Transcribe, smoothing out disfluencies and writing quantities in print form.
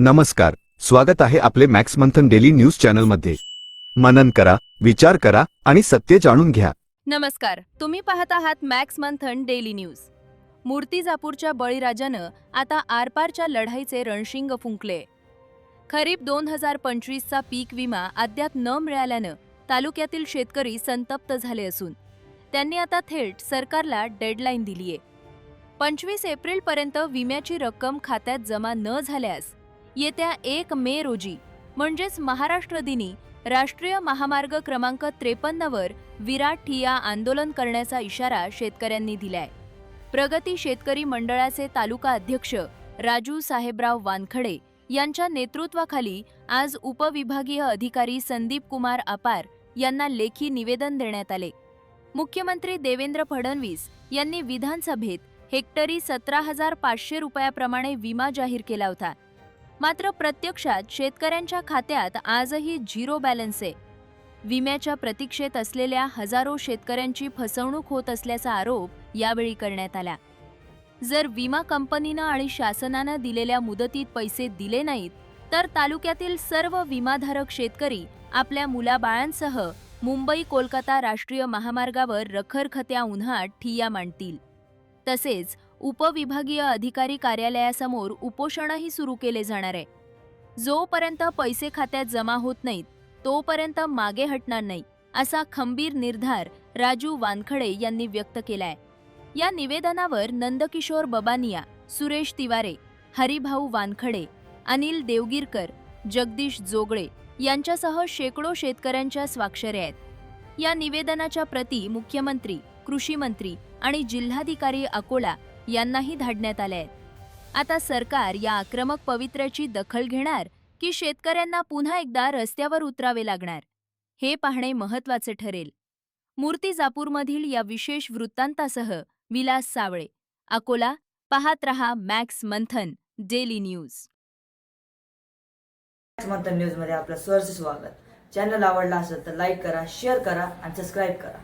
नमस्कार, स्वागत आहे आपले मॅक्स मंथन डेली न्यूज चॅनलमध्ये। मनन करा, विचार करा आणि सत्य जाणून घ्या। नमस्कार, तुम्ही पाहत आहात मॅक्स मंथन डेली न्यूज। मूर्तिजापूरच्या बळीराजानं आता आरपारच्या लढाईचे रणशिंग फुंकले। खरीप 2025चा पीक विमा अद्याप न मिळाल्यानं तालुक्यातील शेतकरी संतप्त झाले असून त्यांनी आता थेट सरकारला डेडलाईन दिलीये। 25 एप्रिलपर्यंत विम्याची रक्कम खात्यात जमा न झाल्यास येत्या 1 मे रोजी म्हणजेच महाराष्ट्र दिनी राष्ट्रीय महामार्ग क्रमांक 53 वर विराट ठिय्या आंदोलन करण्याचा इशारा शेतकऱ्यांनी दिलाय। प्रगती शेतकरी मंडळाचे तालुका अध्यक्ष राजू साहेबराव वानखडे यांच्या नेतृत्वाखाली आज उपविभागीय अधिकारी संदीप कुमार अपार यांना लेखी निवेदन देण्यात आले। मुख्यमंत्री देवेंद्र फडणवीस यांनी विधानसभेत हेक्टरी 17,500 रुपयाप्रमाणे विमा जाहीर केला होता। मात्र प्रत्यक्षात शेतकऱ्यांच्या खात्यात आजही झिरो बॅलन्स आहे। विम्याच्या प्रतीक्षेत असलेल्या हजारो शेतकऱ्यांची फसवणूक होत असल्याचा आरोप यावेळी करण्यात आला। जर विमा कंपनीनं आणि शासनानं दिलेल्या मुदतीत पैसे दिले नाहीत तर तालुक्यातील सर्व विमाधारक शेतकरी आपल्या मुलाबाळांसह मुंबई कोलकाता राष्ट्रीय महामार्गावर रखरखत्या उन्हात ठिय्या मांडतील। तसेच उपविभागीय अधिकारी कार्यालयासमोर उपोषणही सुरू केले जाणार आहे। जोपर्यंत पैसे खात्यात जमा होत नाहीत तोपर्यंत मागे हटणार नाही, असा खंबीर निर्धार राजू वानखडे यांनी व्यक्त केलाय। या निवेदनावर नंदकिशोर बबानिया, सुरेश तिवारे, हरिभाऊ वानखडे, अनिल देवगिरकर, जगदीश जोगळे यांच्यासह शेकडो शेतकऱ्यांच्या स्वाक्षऱ्या आहेत। या निवेदनाच्या प्रती मुख्यमंत्री, कृषी मंत्री आणि जिल्हाधिकारी अकोला यांनाही धाडण्यात आल्या आहेत। आता सरकार या आक्रमक पवित्र्याची दखल घेणार की शेतकऱ्यांना पुन्हा एकदा रस्त्यावर उतरावे लागणार, हे पाहणे महत्त्वाचे ठरेल। मूर्तिजापूरमधील या विशेष वृत्तांतासह विलास सावळे, अकोला। पाहत रहा मॅक्स मंथन डेली न्यूज। मॅक्स मंथन न्यूज मध्ये आपलं सहर्ष स्वागत। चॅनल आवडला असेल तर लाईक करा, शेअर करा आणि सबस्क्राईब करा।